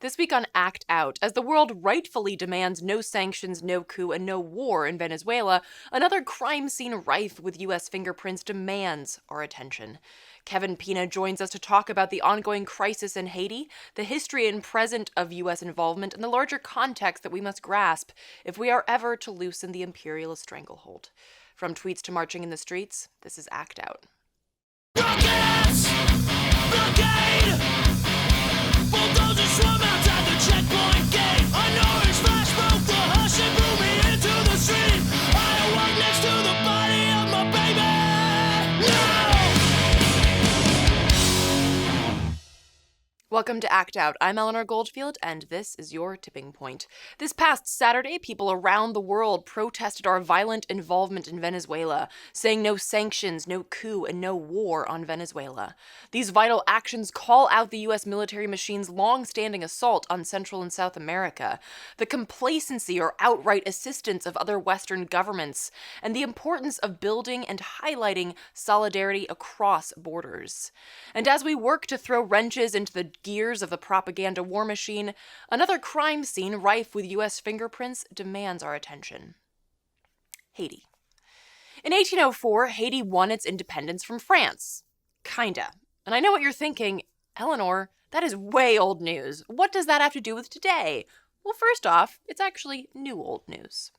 This week on Act Out, as the world rightfully demands no sanctions, no coup, and no war in Venezuela, another crime scene rife with U.S. fingerprints demands our attention. Kevin Pina joins us to talk about the ongoing crisis in Haiti, the history and present of U.S. involvement, and the larger context that we must grasp if we are ever to loosen the imperialist stranglehold. From tweets to marching in the streets, this is Act Out. Rockets! Blockade! Bulldozers swarm outside the checkpoint gate. An orange flash broke the hush and blew me into the street. I awoke next to the body of my baby. No! Welcome to Act Out. I'm Eleanor Goldfield, and this is your tipping point. This past Saturday, people around the world protested our violent involvement in Venezuela, saying no sanctions, no coup, and no war on Venezuela. These vital actions call out the U.S. military machine's long-standing assault on Central and South America, the complacency or outright assistance of other Western governments, and the importance of building and highlighting solidarity across borders. And as we work to throw wrenches into the gears of the propaganda war machine, another crime scene rife with U.S. fingerprints demands our attention. Haiti. In 1804, Haiti won its independence from France. Kinda. And I know what you're thinking, Eleanor, that is way old news. What does that have to do with today? Well, first off, it's actually new old news.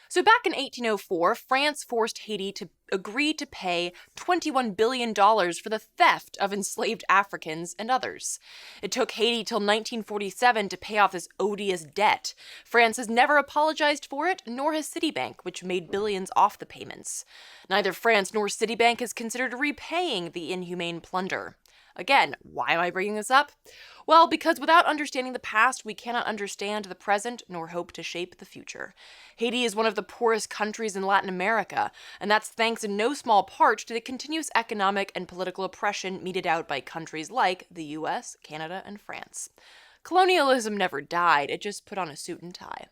So back in 1804, France forced Haiti to agree to pay $21 billion for the theft of enslaved Africans and others. It took Haiti till 1947 to pay off this odious debt. France has never apologized for it, nor has Citibank, which made billions off the payments. Neither France nor Citibank has considered repaying the inhumane plunder. Again, why am I bringing this up? Well, because without understanding the past, we cannot understand the present nor hope to shape the future. Haiti is one of the poorest countries in Latin America, and that's thanks in no small part to the continuous economic and political oppression meted out by countries like the US, Canada, and France. Colonialism never died, it just put on a suit and tie.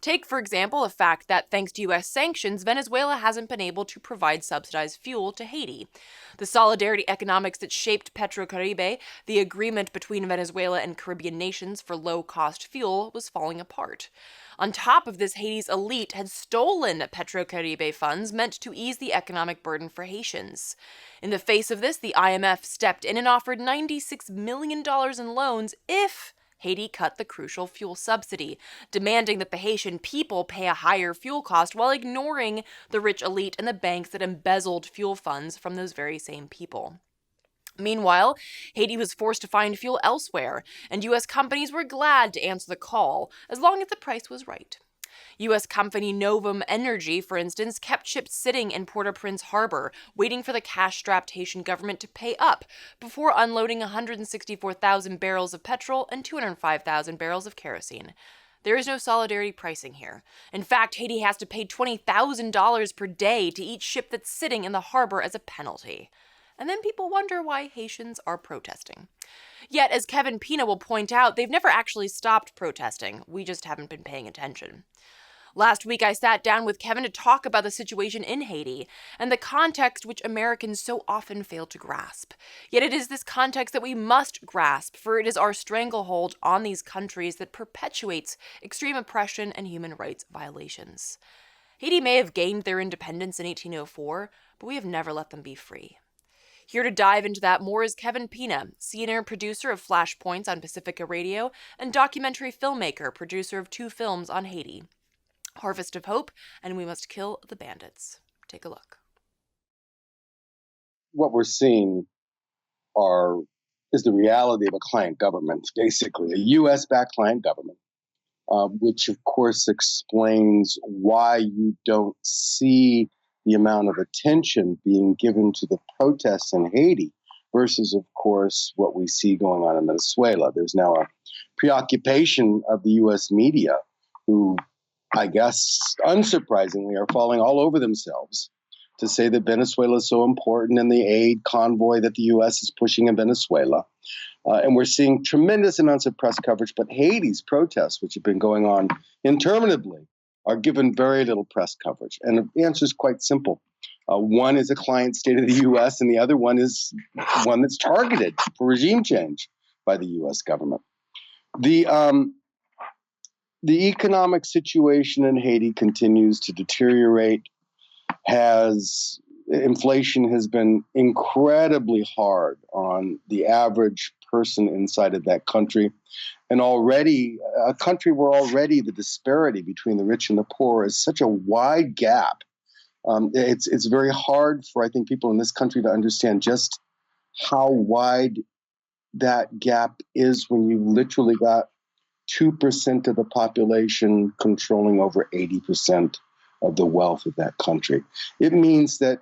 Take, for example, the fact that thanks to U.S. sanctions, Venezuela hasn't been able to provide subsidized fuel to Haiti. The solidarity economics that shaped Petrocaribe, the agreement between Venezuela and Caribbean nations for low-cost fuel, was falling apart. On top of this, Haiti's elite had stolen Petrocaribe funds meant to ease the economic burden for Haitians. In the face of this, the IMF stepped in and offered $96 million in loans if Haiti cut the crucial fuel subsidy, demanding that the Haitian people pay a higher fuel cost while ignoring the rich elite and the banks that embezzled fuel funds from those very same people. Meanwhile, Haiti was forced to find fuel elsewhere, and U.S. companies were glad to answer the call, as long as the price was right. U.S. company Novum Energy, for instance, kept ships sitting in Port-au-Prince harbor, waiting for the cash-strapped Haitian government to pay up before unloading 164,000 barrels of petrol and 205,000 barrels of kerosene. There is no solidarity pricing here. In fact, Haiti has to pay $20,000 per day to each ship that's sitting in the harbor as a penalty. And then people wonder why Haitians are protesting. Yet, as Kevin Pina will point out, they've never actually stopped protesting. We just haven't been paying attention. Last week, I sat down with Kevin to talk about the situation in Haiti and the context which Americans so often fail to grasp. Yet it is this context that we must grasp, for it is our stranglehold on these countries that perpetuates extreme oppression and human rights violations. Haiti may have gained their independence in 1804, but we have never let them be free. Here to dive into that more is Kevin Pina, CNN producer of Flashpoints on Pacifica Radio and documentary filmmaker, producer of 2 films on Haiti, Harvest of Hope and We Must Kill the Bandits. Take a look. What we're seeing is the reality of a client government, basically, a U.S.-backed client government, which, of course, explains why you don't see the amount of attention being given to the protests in Haiti versus, of course, what we see going on in Venezuela. There's now a preoccupation of the U.S. media who, I guess, unsurprisingly, are falling all over themselves to say that Venezuela is so important and the aid convoy that the U.S. is pushing in Venezuela. And we're seeing tremendous amounts of press coverage, but Haiti's protests, which have been going on interminably, are given very little press coverage. And the answer is quite simple. One is a client state of the U.S., and the other one is one that's targeted for regime change by the U.S. government. The economic situation in Haiti continues to deteriorate. Inflation has been incredibly hard on the average person inside of that country. And already, a country where already the disparity between the rich and the poor is such a wide gap. It's very hard for, I think, people in this country to understand just how wide that gap is when you literally got 2% of the population controlling over 80% of the wealth of that country. It means that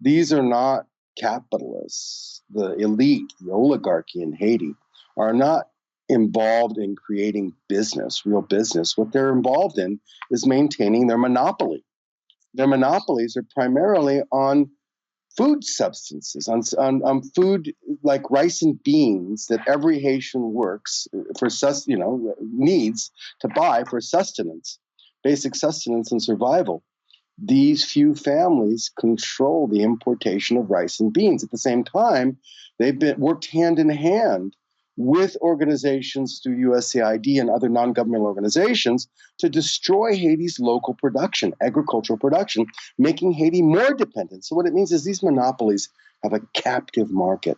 these are not capitalists. The elite, the oligarchy in Haiti, are not involved in creating business, real business. What they're involved in is maintaining their monopoly. Their monopolies are primarily on food substances, on food like rice and beans that every Haitian works for, needs to buy for sustenance, basic sustenance and survival. These few families control the importation of rice and beans. At the same time, they've worked hand in hand with organizations through USAID and other non-governmental organizations to destroy Haiti's local production, agricultural production, making Haiti more dependent. So what it means is these monopolies have a captive market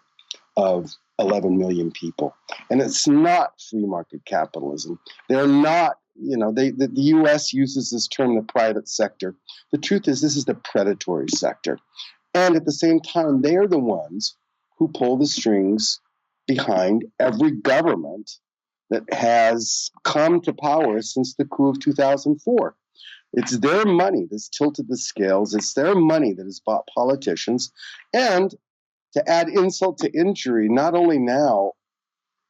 of 11 million people. And it's not free market capitalism. They're not, the U.S. uses this term, the private sector. The truth is this is the predatory sector. And at the same time, they're the ones who pull the strings behind every government that has come to power since the coup of 2004. It's their money that's tilted the scales. It's their money that has bought politicians. And to add insult to injury, not only now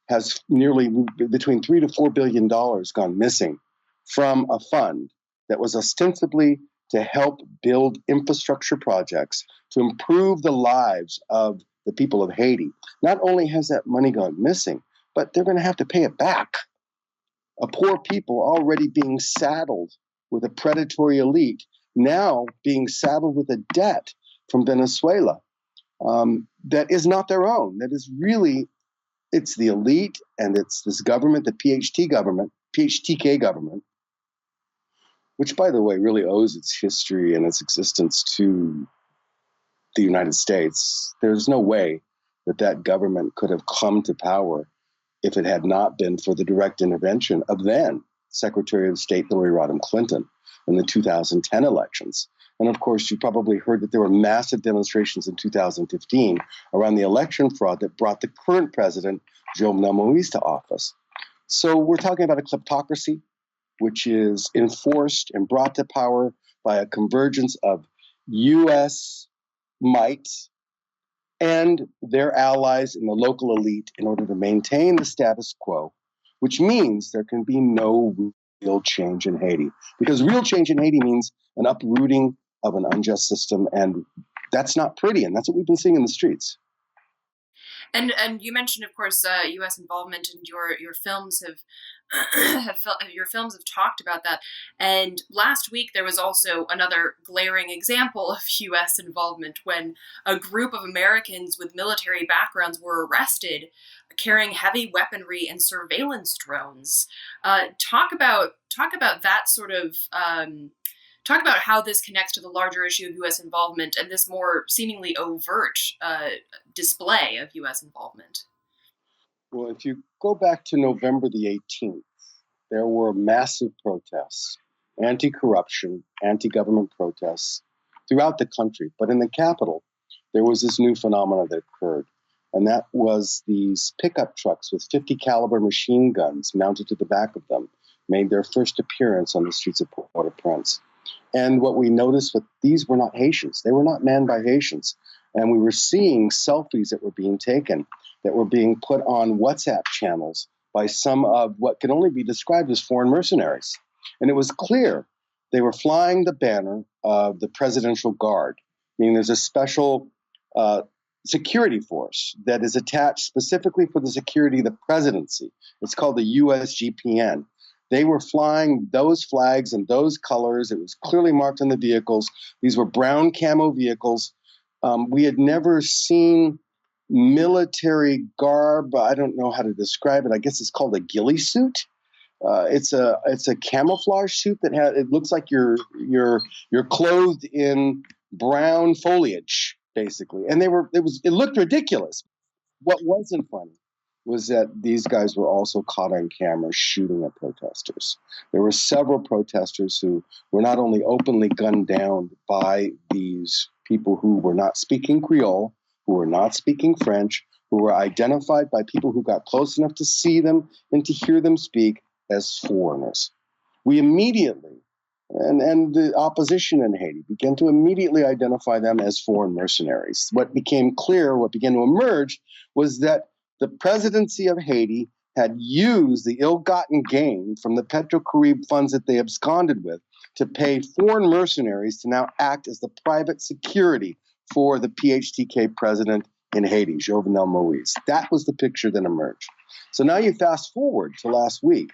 has nearly between $3 to $4 billion gone missing from a fund that was ostensibly to help build infrastructure projects to improve the lives of the people of Haiti. Not only has that money gone missing, but they're going to have to pay it back. A poor people already being saddled with a predatory elite, now being saddled with a debt from Venezuela that is not their own. That is really, it's the elite and it's this government, the PHTK government, which, by the way, really owes its history and its existence to the United States. There's no way that government could have come to power if it had not been for the direct intervention of then Secretary of State Hillary Rodham Clinton in the 2010 elections. And of course, you probably heard that there were massive demonstrations in 2015 around the election fraud that brought the current president, Jovenel Moïse, to office. So we're talking about a kleptocracy, which is enforced and brought to power by a convergence of U.S. might and their allies in the local elite in order to maintain the status quo, which means there can be no real change in Haiti. Because real change in Haiti means an uprooting of an unjust system, and that's not pretty, and that's what we've been seeing in the streets. And you mentioned, of course, U.S. involvement, and your films have your films have talked about that. And last week there was also another glaring example of U.S. involvement when a group of Americans with military backgrounds were arrested carrying heavy weaponry and surveillance drones. Talk about that sort of. Talk about how this connects to the larger issue of U.S. involvement and this more seemingly overt display of U.S. involvement. Well, if you go back to November the 18th, there were massive protests, anti-corruption, anti-government protests throughout the country. But in the capital, there was this new phenomenon that occurred, and that was these pickup trucks with 50 caliber machine guns mounted to the back of them made their first appearance on the streets of Port-au-Prince. And what we noticed was these were not Haitians. They were not manned by Haitians. And we were seeing selfies that were being taken, that were being put on WhatsApp channels by some of what can only be described as foreign mercenaries. And it was clear they were flying the banner of the Presidential Guard, meaning there's a special security force that is attached specifically for the security of the presidency. It's called the USGPN. They were flying those flags and those colors. It was clearly marked on the vehicles. These were brown camo vehicles. We had never seen military garb. I don't know how to describe it. I guess it's called a ghillie suit. It's a camouflage suit that it looks like you're clothed in brown foliage, basically. And it looked ridiculous. What wasn't funny was that these guys were also caught on camera shooting at protesters. There were several protesters who were not only openly gunned down by these people who were not speaking Creole, who were not speaking French, who were identified by people who got close enough to see them and to hear them speak as foreigners. We immediately, and the opposition in Haiti began to immediately identify them as foreign mercenaries. What became clear, what began to emerge, was that the presidency of Haiti had used the ill-gotten gain from the Petrocaribe funds that they absconded with to pay foreign mercenaries to now act as the private security for the PHTK president in Haiti, Jovenel Moïse. That was the picture that emerged. So now you fast forward to last week,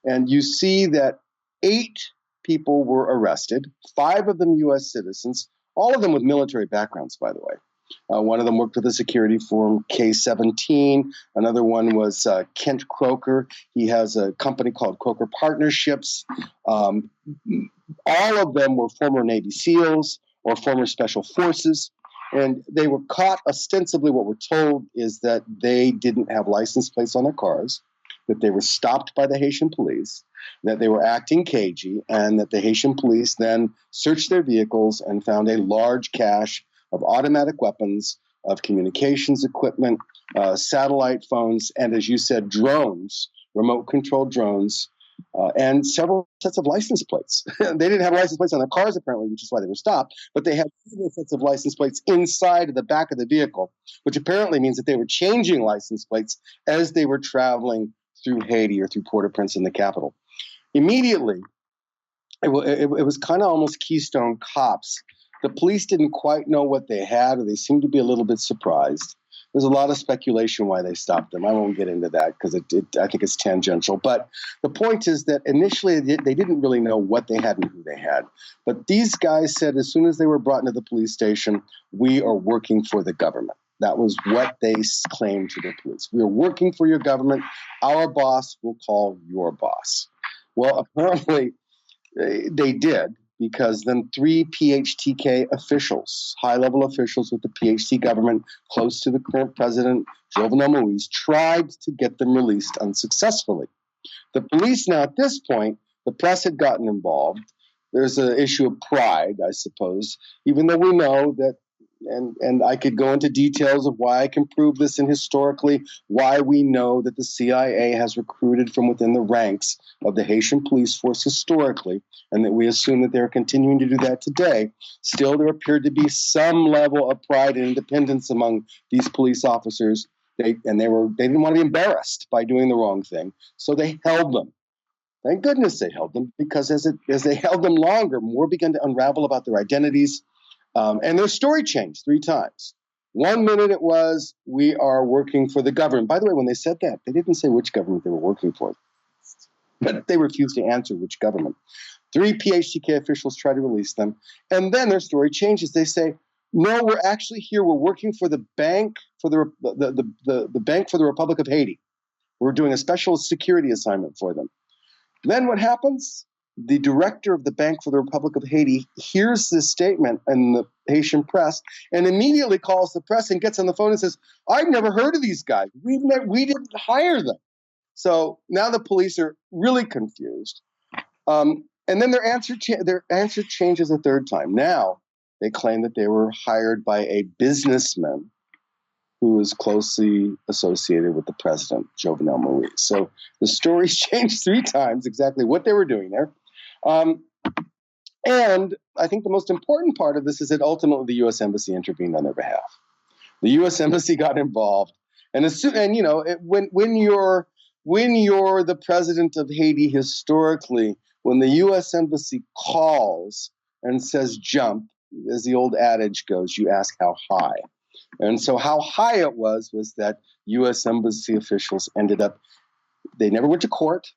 and you see that 8 people were arrested, 5 of them U.S. citizens, all of them with military backgrounds, by the way. One of them worked with a security firm, K-17. Another one was Kent Croker. He has a company called Croker Partnerships. All of them were former Navy SEALs or former Special Forces. And they were caught, ostensibly what we're told is that they didn't have license plates on their cars, that they were stopped by the Haitian police, that they were acting cagey, and that the Haitian police then searched their vehicles and found a large cache of automatic weapons, of communications equipment, satellite phones, and as you said, drones, remote-controlled drones, and several sets of license plates. They didn't have license plates on their cars, apparently, which is why they were stopped, but they had several sets of license plates inside of the back of the vehicle, which apparently means that they were changing license plates as they were traveling through Haiti or through Port-au-Prince in the capital. Immediately, it was kind of almost Keystone Cops. The police didn't quite know what they had, or they seemed to be a little bit surprised. There's a lot of speculation why they stopped them. I won't get into that because I think it's tangential. But the point is that initially they didn't really know what they had and who they had. But these guys said as soon as they were brought into the police station, we are working for the government. That was what they claimed to the police. We are working for your government. Our boss will call your boss. Well, apparently they did, because then 3 PHTK officials, high-level officials with the PHT government close to the current president, Jovenel Moïse, tried to get them released unsuccessfully. The police now, at this point, the press had gotten involved. There's an issue of pride, I suppose, even though we know that, and I could go into details of why I can prove this, and historically why we know that the CIA has recruited from within the ranks of the Haitian police force historically, and that we assume that they're continuing to do that today. Still, there appeared to be some level of pride and independence among these police officers. They didn't want to be embarrassed by doing the wrong thing, so they held them. Thank goodness they held them, because as they held them longer, more began to unravel about their identities. And their story changed 3 times. One minute it was, we are working for the government. By the way, when they said that, they didn't say which government they were working for, but they refused to answer which government. 3 PHTK officials try to release them. And then their story changes. They say, no, we're actually here. We're working for the bank for the Bank for the Republic of Haiti. We're doing a special security assignment for them. Then what happens? The director of the Bank for the Republic of Haiti hears this statement in the Haitian press and immediately calls the press and gets on the phone and says, I've never heard of these guys. We didn't hire them. So now the police are really confused. And then their answer changes a 3rd time. Now they claim that they were hired by a businessman who is closely associated with the president, Jovenel Moïse. So the stories changed 3 times exactly what they were doing there. And I think the most important part of this is that ultimately the U.S. Embassy intervened on their behalf. The U.S. Embassy got involved, when you're the president of Haiti historically, when the U.S. Embassy calls and says jump, as the old adage goes, you ask how high. And so how high it was that U.S. Embassy officials ended up, they never went to court.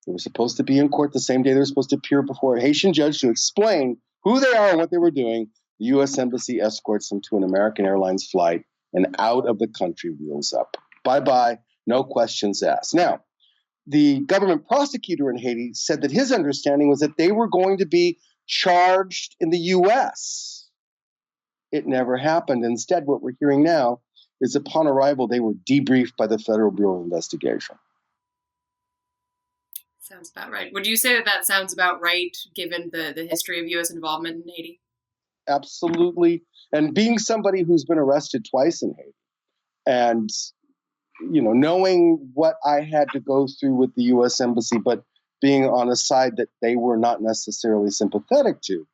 They were supposed to be in court the same day they were supposed to appear before a Haitian judge to explain who they are and what they were doing. The U.S. Embassy escorts them to an American Airlines flight and out of the country, wheels up. Bye-bye, no questions asked. Now, the government prosecutor in Haiti said that his understanding was that they were going to be charged in the U.S. It never happened. Instead, what we're hearing now is upon arrival, they were debriefed by the Federal Bureau of Investigation. Sounds about right. Would you say that sounds about right, given the history of U.S. involvement in Haiti? Absolutely. And being somebody who's been arrested twice in Haiti, and knowing what I had to go through with the U.S. Embassy, but being on a side that they were not necessarily sympathetic to,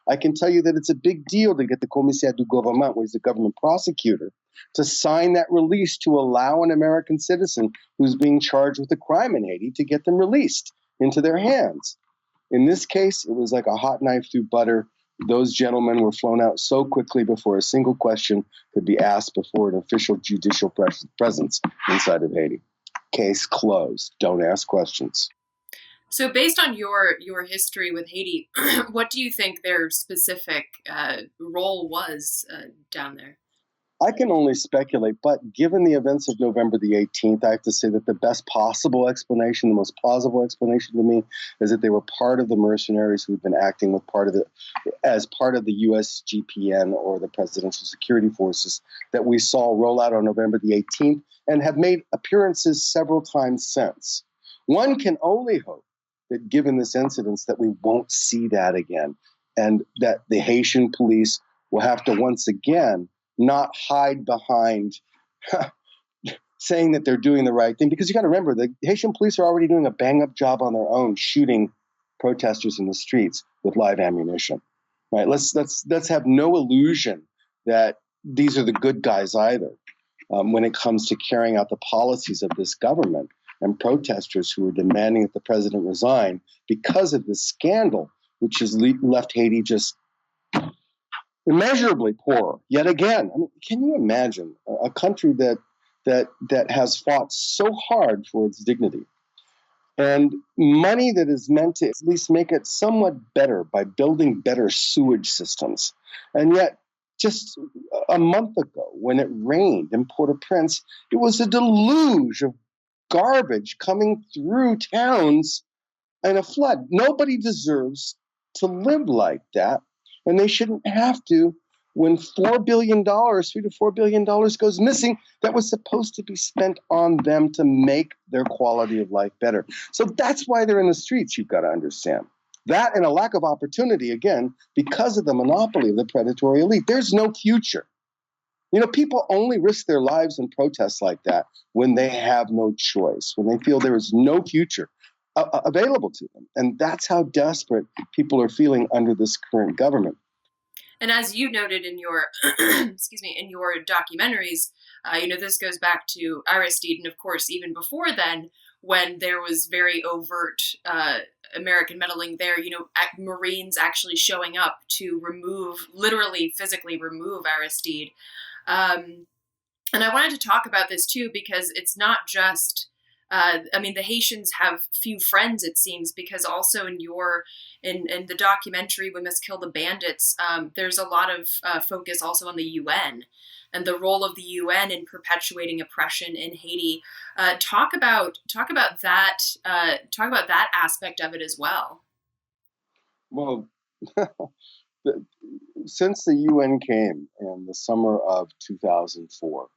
I can tell you that it's a big deal to get the commissaire du gouvernement, which is the government prosecutor, to sign that release to allow an American citizen who's being charged with a crime in Haiti to get them released into their hands. In this case, it was like a hot knife through butter. Those gentlemen were flown out so quickly before a single question could be asked before an official judicial presence inside of Haiti. Case closed. Don't ask questions. So based on your history with Haiti, what do you think their specific role was down there? I can only speculate, but given the events of November the 18th, I have to say that the best possible explanation, the most plausible explanation to me, is that they were part of the mercenaries who've been acting as part of the USGPN, or the Presidential Security Forces, that we saw roll out on November the 18th and have made appearances several times since. One can only hope that given this incident that we won't see that again, and that the Haitian police will have to once again not hide behind saying that they're doing the right thing. Because you got to remember, the Haitian police are already doing a bang-up job on their own, shooting protesters in the streets with live ammunition. Right? Let's have no illusion that these are the good guys either when it comes to carrying out the policies of this government and protesters who are demanding that the president resign because of this scandal, which has left Haiti just immeasurably poorer. Yet again, I mean, can you imagine a country that has fought so hard for its dignity, and money that is meant to at least make it somewhat better by building better sewage systems, and yet just a month ago when it rained in Port-au-Prince, it was a deluge of garbage coming through towns in a flood. Nobody deserves to live like that. And they shouldn't have to when $3 to $4 billion goes missing that was supposed to be spent on them to make their quality of life better. So that's why they're in the streets, you've got to understand. That and a lack of opportunity, again, because of the monopoly of the predatory elite. There's no future. People only risk their lives in protests like that when they have no choice, when they feel there is no future available to them. And that's how desperate people are feeling under this current government. And as you noted in your, in your documentaries, this goes back to Aristide, and of course, even before then, when there was very overt American meddling there, Marines actually showing up to literally physically remove Aristide. And I wanted to talk about this too, because it's not just, the Haitians have few friends, it seems, because also in the documentary, We Must Kill the Bandits, there's a lot of focus also on the UN and the role of the UN in perpetuating oppression in Haiti. Talk about that aspect of it as well. Well, since the UN came in the summer of 2004,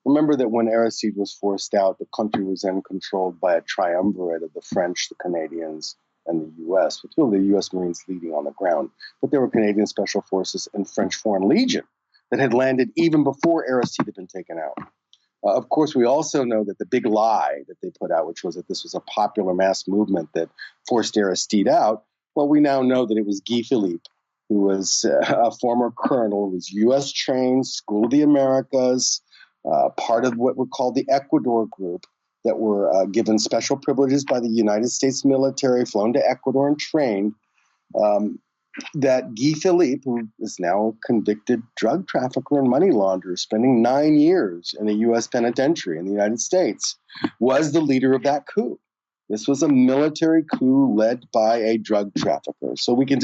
remember that when Aristide was forced out, the country was then controlled by a triumvirate of the French, the Canadians, and the U.S., with really the U.S. Marines leading on the ground. But there were Canadian Special Forces and French Foreign Legion that had landed even before Aristide had been taken out. Of course, we also know that the big lie that they put out, which was that this was a popular mass movement that forced Aristide out, well, we now know that it was Guy Philippe, who was a former colonel, who was U.S. trained, School of the Americas, part of what were called the Ecuador group, that were given special privileges by the United States military, flown to Ecuador and trained, that Guy Philippe, who is now a convicted drug trafficker and money launderer, spending 9 years in a U.S. penitentiary in the United States, was the leader of that coup. This was a military coup led by a drug trafficker. So we can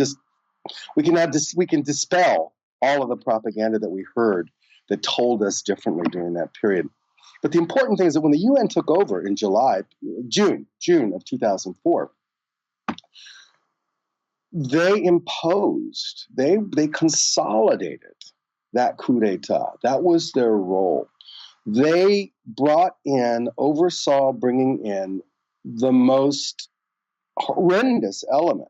dispel all of the propaganda that we heard that told us differently during that period. But the important thing is that when the UN took over in June of 2004, they consolidated that coup d'etat. That was their role. They oversaw bringing in the most horrendous element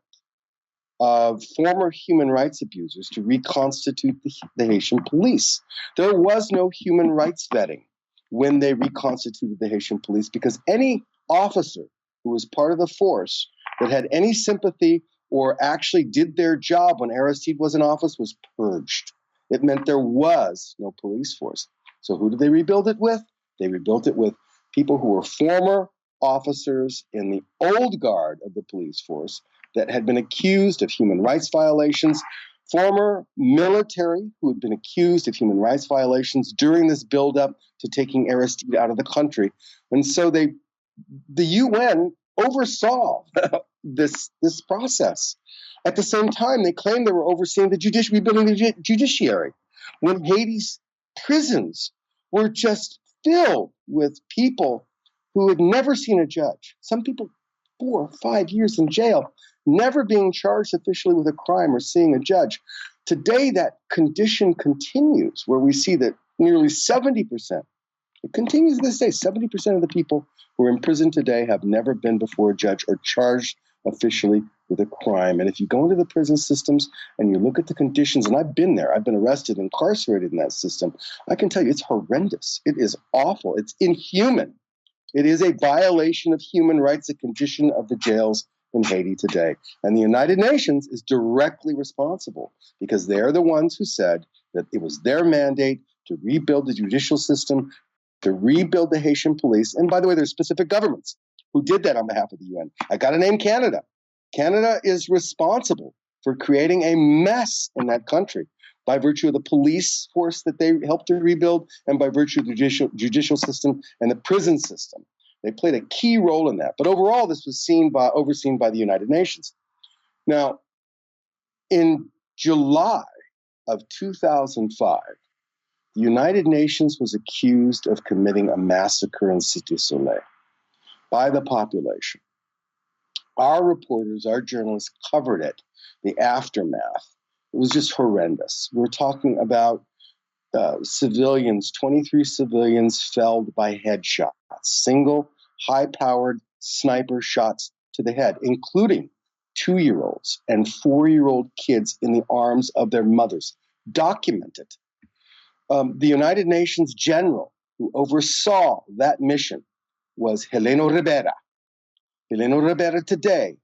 of former human rights abusers to reconstitute the Haitian police. There was no human rights vetting when they reconstituted the Haitian police, because any officer who was part of the force that had any sympathy or actually did their job when Aristide was in office was purged. It meant there was no police force. So who did they rebuild it with? They rebuilt it with people who were former officers in the old guard of the police force that had been accused of human rights violations, former military who had been accused of human rights violations during this buildup to taking Aristide out of the country. And so the UN oversaw this process. At the same time, they claimed they were overseeing rebuilding the judiciary, when Haiti's prisons were just filled with people who had never seen a judge. Some people 4 or 5 years in jail, never being charged officially with a crime or seeing a judge. Today, that condition continues, where we see that nearly 70%, it continues to this day, 70% of the people who are in prison today have never been before a judge or charged officially with a crime. And if you go into the prison systems and you look at the conditions, and I've been there, I've been arrested, incarcerated in that system, I can tell you it's horrendous. It is awful. It's inhuman. It is a violation of human rights, the condition of the jails in Haiti today. And the United Nations is directly responsible, because they're the ones who said that it was their mandate to rebuild the judicial system, to rebuild the Haitian police. And by the way, there's specific governments who did that on behalf of the UN. I got to name Canada. Canada is responsible for creating a mess in that country by virtue of the police force that they helped to rebuild, and by virtue of the judicial system and the prison system. They played a key role in that. But overall, this was overseen by the United Nations. Now, in July of 2005, the United Nations was accused of committing a massacre in Cité Soleil by the population. Our reporters, our journalists covered it, the aftermath. It was just horrendous. We're talking about civilians, 23 civilians felled by headshots, single high-powered sniper shots to the head, including 2-year-olds and 4-year-old kids in the arms of their mothers. Documented. The United Nations general who oversaw that mission was Heleno Ribera. Heleno Ribera today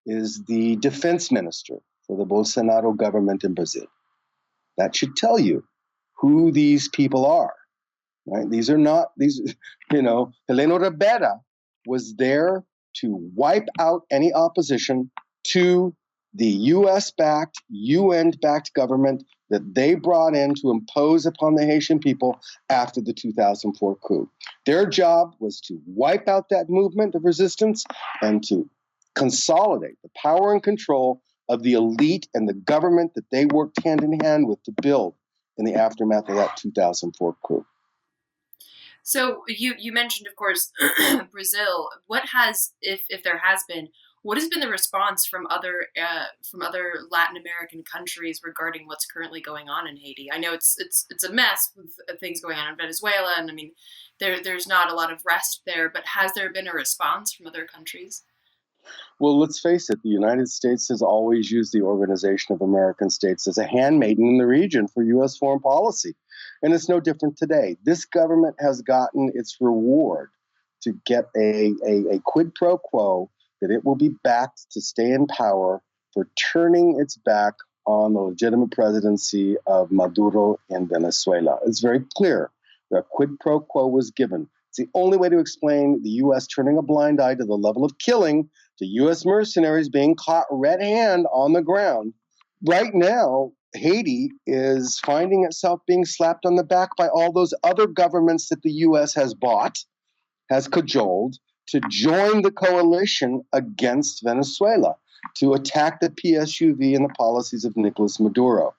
is the defense minister for the Bolsonaro government in Brazil. That should tell you who these people are, right? Heleno Ribera was there to wipe out any opposition to the US-backed, UN-backed government that they brought in to impose upon the Haitian people after the 2004 coup. Their job was to wipe out that movement of resistance and to consolidate the power and control of the elite and the government that they worked hand in hand with to build in the aftermath of that 2004 coup. So you mentioned, of course, Brazil. What has, if there has been, what has been the response from other Latin American countries regarding what's currently going on in Haiti? I know it's a mess with things going on in Venezuela, and I mean, there's not a lot of rest there. But has there been a response from other countries? Well, let's face it, the United States has always used the Organization of American States as a handmaiden in the region for U.S. foreign policy. And it's no different today. This government has gotten its reward to get a quid pro quo that it will be backed to stay in power for turning its back on the legitimate presidency of Maduro in Venezuela. It's very clear that a quid pro quo was given. It's the only way to explain the U.S. turning a blind eye to the level of killing, to U.S. mercenaries being caught red hand on the ground. Right now, Haiti is finding itself being slapped on the back by all those other governments that the U.S. has bought, has cajoled, to join the coalition against Venezuela, to attack the PSUV and the policies of Nicolas Maduro.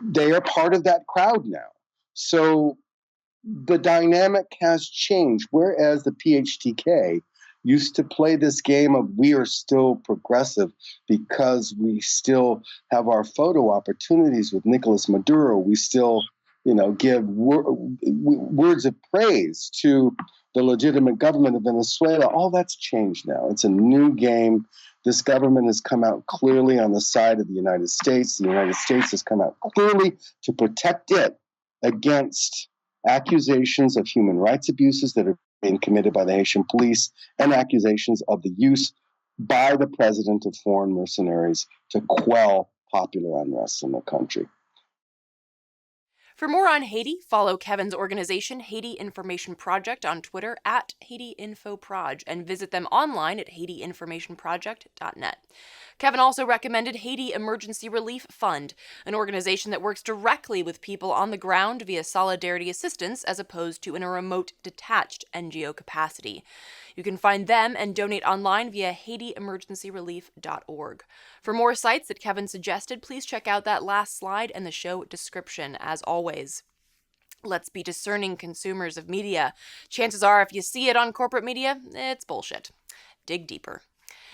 They are part of that crowd now. So the dynamic has changed, whereas the PHTK used to play this game of we are still progressive because we still have our photo opportunities with Nicolas Maduro. We still, give words of praise to the legitimate government of Venezuela. All that's changed now. It's a new game. This government has come out clearly on the side of the United States. The United States has come out clearly to protect it against accusations of human rights abuses that are being committed by the Haitian police and accusations of the use by the president of foreign mercenaries to quell popular unrest in the country. For more on Haiti, follow Kevin's organization, Haiti Information Project, on Twitter at HaitiInfoProj, and visit them online at HaitiInformationProject.net. Kevin also recommended Haiti Emergency Relief Fund, an organization that works directly with people on the ground via solidarity assistance as opposed to in a remote, detached NGO capacity. You can find them and donate online via HaitiEmergencyRelief.org. For more sites that Kevin suggested, please check out that last slide and the show description, as always. Let's be discerning consumers of media. Chances are, if you see it on corporate media, it's bullshit. Dig deeper.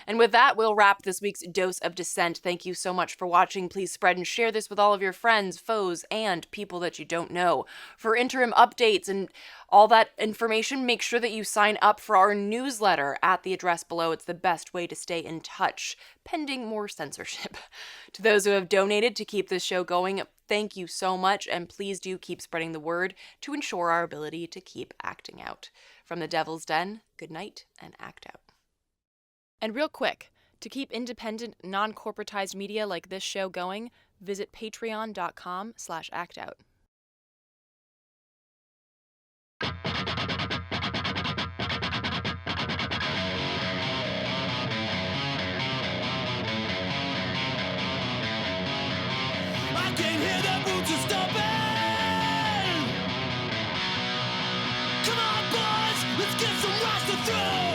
And with that, we'll wrap this week's Dose of Dissent. Thank you so much for watching. Please spread and share this with all of your friends, foes, and people that you don't know. For interim updates and all that information, make sure that you sign up for our newsletter at the address below. It's the best way to stay in touch, pending more censorship. To those who have donated to keep this show going, thank you so much, and please do keep spreading the word to ensure our ability to keep acting out. From the Devil's Den, good night and act out. And real quick, to keep independent, non-corporatized media like this show going, visit patreon.com/actout. I can hear the boots are stomping. Come on, boys, let's get some rocks to throw.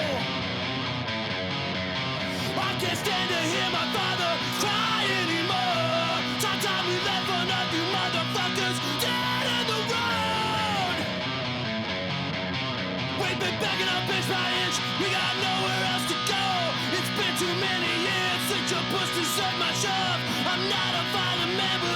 I can't stand to hear my father cry anymore. Time we left for nothing, motherfuckers dead in the road. We've been backing up inch by inch, we got nowhere else to go. It's been too many years since you pushed and set my shove. I'm not a violent man, but